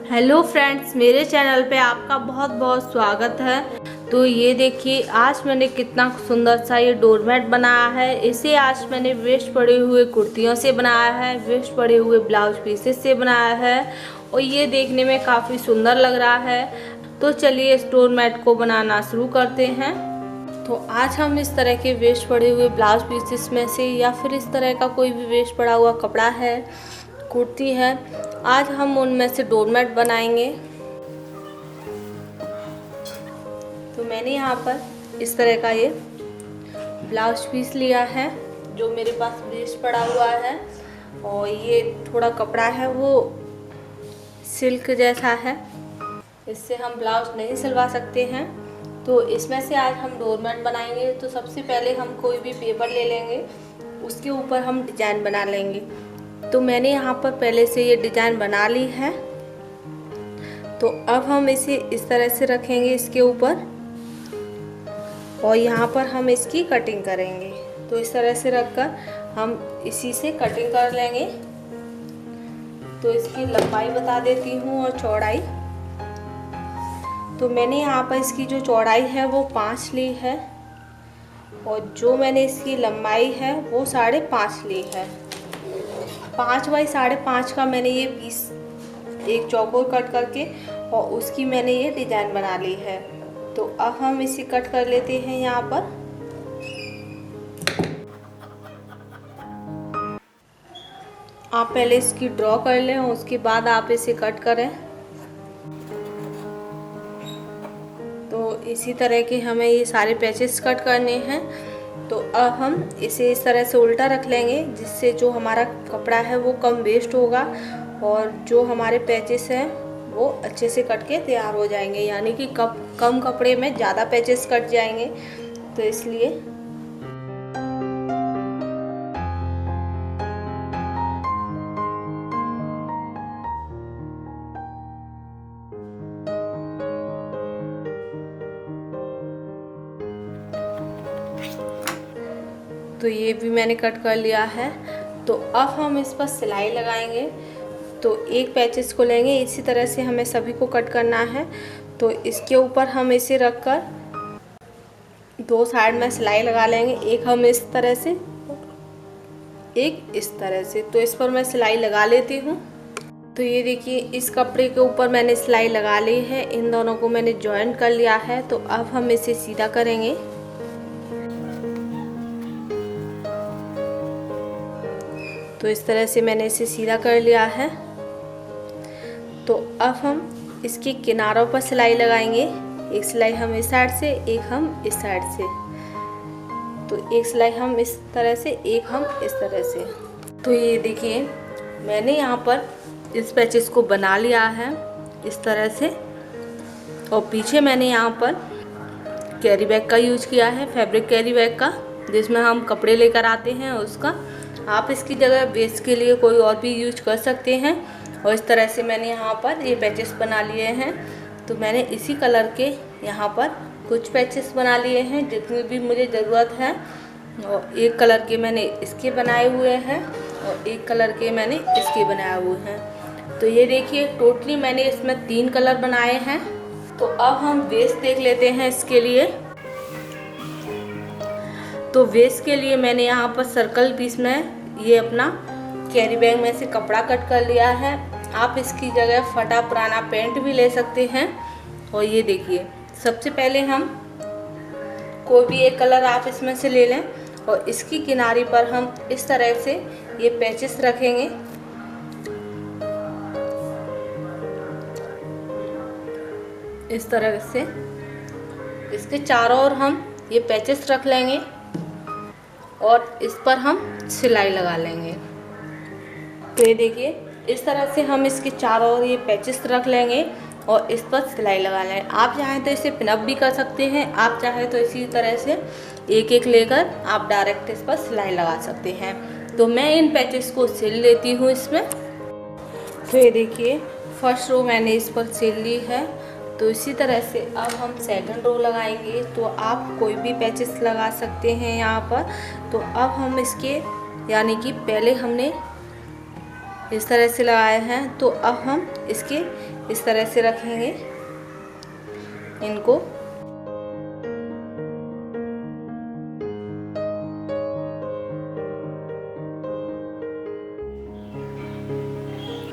Hello friends, मेरे channel पे आपका बहुत बहुत स्वागत है। तो ये देखिए, आज मैंने कितना सुंदर सा ये डोरमेट बनाया है। इसे आज मैंने वेस्ट पड़े हुए कुर्तियों से बनाया है, वेस्ट पड़े हुए ब्लाउज पीसेस से बनाया है और ये देखने में काफ़ी सुंदर लग रहा है। तो चलिए इस डोरमेट को बनाना शुरू करते हैं। तो आज हम इस तरह के वेस्ट पड़े हुए ब्लाउज पीसेस में से या फिर इस तरह का कोई भी वेस्ट पड़ा हुआ कपड़ा है, कुर्ती है, आज हम उनमें से डोरमेट बनाएंगे। तो मैंने यहाँ पर इस तरह का ये ब्लाउज पीस लिया है जो मेरे पास वेस्ट पड़ा हुआ है और ये थोड़ा कपड़ा है वो सिल्क जैसा है, इससे हम ब्लाउज नहीं सिलवा सकते हैं। तो इसमें से आज हम डोरमेट बनाएंगे। तो सबसे पहले हम कोई भी पेपर ले लेंगे, उसके ऊपर हम डिजाइन बना लेंगे। तो मैंने यहाँ पर पहले से ये डिजाइन बना ली है। तो अब हम इसे इस तरह से रखेंगे इसके ऊपर और यहाँ पर हम इसकी कटिंग करेंगे। तो इस तरह से रखकर हम इसी से कटिंग कर लेंगे। तो इसकी लंबाई बता देती हूँ और चौड़ाई। तो मैंने यहाँ पर इसकी जो चौड़ाई है वो 5 ली है और जो मैंने इसकी लंबाई है वो 5.5 ली है। 5 बाई 5.5 का मैंने ये पीस एक चौकोर कट करके और उसकी मैंने ये डिजाइन बना ली है। तो अब हम इसे कट कर लेते हैं यहाँ पर। आप पहले इसकी ड्रॉ कर लें और उसके बाद आप इसे कट करें। तो इसी तरह के हमें ये सारे पैचेस कट करने हैं। तो अब हम इसे इस तरह से उल्टा रख लेंगे जिससे जो हमारा कपड़ा है वो कम वेस्ट होगा और जो हमारे पैचेस हैं वो अच्छे से कट के तैयार हो जाएंगे, यानी कि कम कपड़े में ज़्यादा पैचेस कट जाएंगे। तो इसलिए तो ये भी मैंने कट कर लिया है। तो अब हम इस पर सिलाई लगाएंगे। तो एक पैचेस को लेंगे, इसी तरह से हमें सभी को कट करना है। तो इसके ऊपर हम इसे रखकर 2 साइड में सिलाई लगा लेंगे, एक हम इस तरह से, एक इस तरह से। तो इस पर मैं सिलाई लगा लेती हूँ। तो ये देखिए, इस कपड़े के ऊपर मैंने सिलाई लगा ली है, इन दोनों को मैंने जॉइंट कर लिया है। तो अब हम इसे सीधा करेंगे। तो इस तरह से मैंने इसे सीधा कर लिया है। तो अब हम इसके किनारों पर सिलाई लगाएंगे। एक सिलाई हम इस साइड से, एक हम इस साइड से। तो एक सिलाई हम इस तरह से, एक हम इस तरह से। तो ये देखिए, मैंने यहाँ पर इस पैचेस को बना लिया है इस तरह से। और पीछे मैंने यहाँ पर कैरी बैग का यूज किया है, फैब्रिक कैरी बैग का, जिसमें हम कपड़े लेकर आते हैं उसका। आप इसकी जगह वेस्ट के लिए कोई और भी यूज कर सकते हैं। और इस तरह से मैंने यहाँ पर ये पैचेस बना लिए हैं। तो मैंने इसी कलर के यहाँ पर कुछ पैचेस बना लिए हैं जितनी भी मुझे ज़रूरत है। और एक कलर के मैंने इसके बनाए हुए हैं और एक कलर के मैंने इसके बनाए हुए हैं। तो ये देखिए, टोटली मैंने इसमें 3 कलर बनाए हैं। तो अब हम वेस्ट देख लेते हैं इसके लिए। तो वेस्ट के लिए मैंने यहाँ पर सर्कल पीस में ये अपना कैरी बैग में से कपड़ा कट कर लिया है। आप इसकी जगह फटा पुराना पेंट भी ले सकते हैं। और ये देखिए, सबसे पहले हम कोई भी एक कलर आप इसमें से ले लें और इसकी किनारी पर हम इस तरह से ये पैचेस रखेंगे। इस तरह से इसके चारों ओर हम ये पैचेस रख लेंगे और इस पर हम सिलाई लगा लेंगे। तो ये देखिए, इस तरह से हम इसके चारों ओर ये पैचेस रख लेंगे और इस पर सिलाई लगा लेंगे। आप चाहें तो इसे पिनअप भी कर सकते हैं, आप चाहें तो इसी तरह से एक एक लेकर आप डायरेक्ट इस पर सिलाई लगा सकते हैं। तो मैं इन पैचेस को सिल लेती हूँ इसमें। तो ये देखिए, फर्स्ट रो मैंने इस पर सिल ली है। तो इसी तरह से अब हम सेकंड रो लगाएंगे। तो आप कोई भी पैचेस लगा सकते हैं यहाँ पर। तो अब हम इसके, यानी कि पहले हमने इस तरह से लगाए हैं, तो अब हम इसके इस तरह से रखेंगे इनको।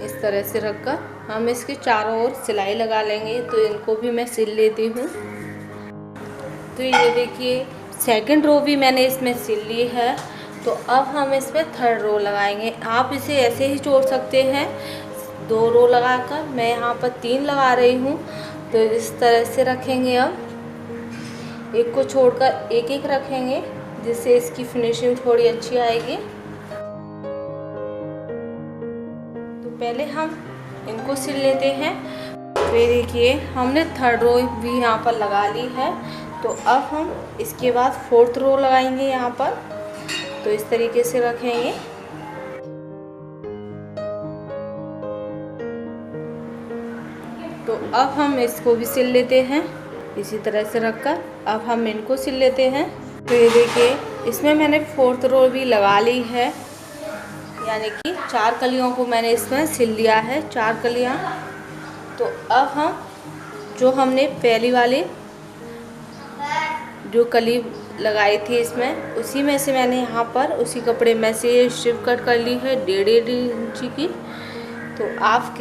इस तरह से रखकर हम इसके चारों ओर सिलाई लगा लेंगे। तो इनको भी मैं सिल लेती हूँ। तो ये देखिए सेकंड रो भी मैंने इसमें सिल ली है। तो अब हम इसमें थर्ड रो लगाएंगे। आप इसे ऐसे ही जोड़ सकते हैं 2 रो लगाकर, मैं यहाँ पर 3 लगा रही हूँ। तो इस तरह से रखेंगे। अब एक को छोड़कर एक एक रखेंगे, जिससे इसकी फिनिशिंग थोड़ी अच्छी आएगी। तो पहले हम इनको सिल लेते हैं। तो ये देखिए हमने थर्ड रो भी यहाँ पर लगा ली है। तो अब हम इसके बाद फोर्थ रो लगाएंगे यहाँ पर। तो इस तरीके से रखेंगे। तो अब हम इसको भी सिल लेते हैं इसी तरह से रखकर। अब हम इनको सिल लेते हैं। तो ये देखिए इसमें मैंने फोर्थ रो भी लगा ली है, यानी कि 4 कलियों को मैंने इसमें सिल लिया है, 4 कलियाँ। तो अब हम जो हमने पहली वाली जो कली लगाई थी इसमें, उसी में से मैंने यहाँ पर उसी कपड़े में से स्ट्रिप कट कर ली है 1.5 इंची की। तो आप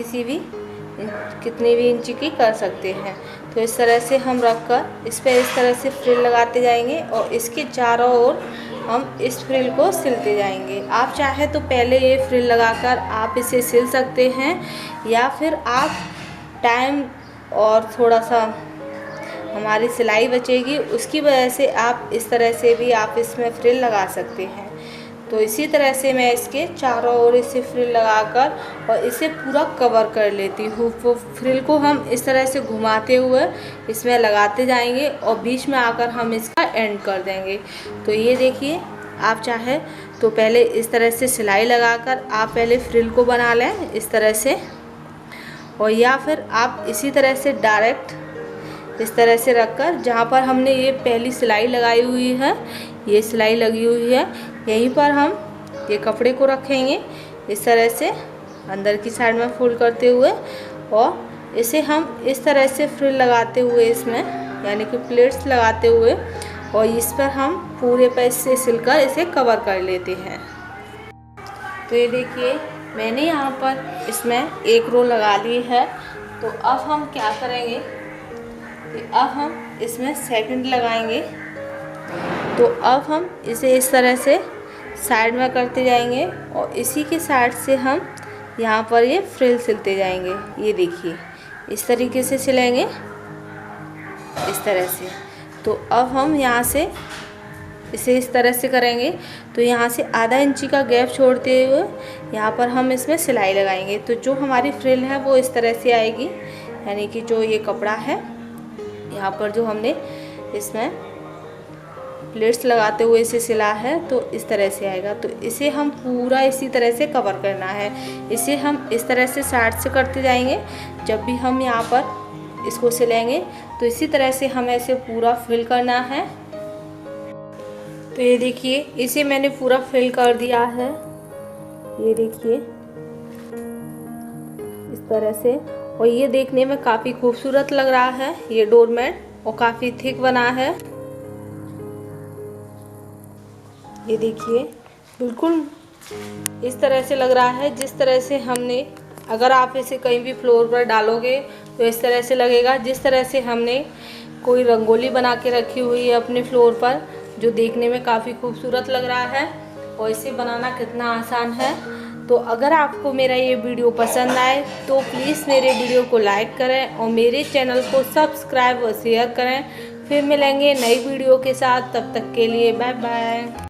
कितनी भी इंची की कर सकते हैं। तो इस तरह से हम रखकर इस पर इस तरह से फ्रिल लगाते जाएंगे और इसके चारों ओर हम इस फ्रिल को सिलते जाएंगे। आप चाहे तो पहले ये फ्रिल लगाकर आप इसे सिल सकते हैं, या फिर आप टाइम और थोड़ा सा हमारी सिलाई बचेगी उसकी वजह से आप इस तरह से भी आप इसमें फ्रिल लगा सकते हैं। तो इसी तरह से मैं इसके चारों ओर इसे फ्रिल लगाकर और इसे पूरा कवर कर लेती हूँ। वो फ्रिल को हम इस तरह से घुमाते हुए इसमें लगाते जाएंगे और बीच में आकर हम इसका एंड कर देंगे। तो ये देखिए आप चाहे तो पहले इस तरह से सिलाई लगाकर आप पहले फ्रिल को बना लें इस तरह से, और या फिर आप इसी तरह से डायरेक्ट इस तरह से रखकर जहाँ पर हमने ये पहली सिलाई लगाई हुई है, ये सिलाई लगी हुई है, यहीं पर हम ये कपड़े को रखेंगे इस तरह से अंदर की साइड में फोल्ड करते हुए, और इसे हम इस तरह से फ्रिल लगाते हुए इसमें यानी कि प्लेट्स लगाते हुए और इस पर हम पूरे पैच से सिलकर इसे कवर कर लेते हैं। तो ये देखिए मैंने यहाँ पर इसमें 1 रो लगा ली है। तो अब हम क्या करेंगे, अब हम इसमें सेकंड लगाएंगे। तो अब हम इसे इस तरह से साइड में करते जाएंगे और इसी के साइड से हम यहाँ पर ये फ्रिल सिलते जाएंगे। ये देखिए इस तरीके से सिलेंगे इस तरह से। तो अब हम यहाँ से इसे इस तरह से करेंगे। तो यहाँ से आधा इंची का गैप छोड़ते हुए यहाँ पर हम इसमें सिलाई लगाएंगे। तो जो हमारी फ्रिल है वो इस तरह से आएगी, यानी कि जो ये कपड़ा है यहाँ पर जो हमने इसमें प्लेट्स लगाते हुए इसे सिला है तो इस तरह से आएगा। तो इसे हम पूरा इसी तरह से कवर करना है। इसे हम इस तरह से साइड से करते जाएंगे। जब भी हम यहाँ पर इसको सिलेंगे तो इसी तरह से हमें इसे पूरा फिल करना है। तो ये देखिए इसे मैंने पूरा फिल कर दिया है, ये देखिए इस तरह से। और ये देखने में काफ़ी खूबसूरत लग रहा है ये डोरमेट, और काफ़ी थिक बना है। ये देखिए बिल्कुल इस तरह से लग रहा है जिस तरह से हमने, अगर आप इसे कहीं भी फ्लोर पर डालोगे तो इस तरह से लगेगा जिस तरह से हमने कोई रंगोली बना के रखी हुई है अपने फ्लोर पर, जो देखने में काफ़ी खूबसूरत लग रहा है। और इसे बनाना कितना आसान है। तो अगर आपको मेरा ये वीडियो पसंद आए तो प्लीज़ मेरे वीडियो को लाइक करें और मेरे चैनल को सब्सक्राइब और शेयर करें। फिर मिलेंगे नई वीडियो के साथ, तब तक के लिए बाय बाय।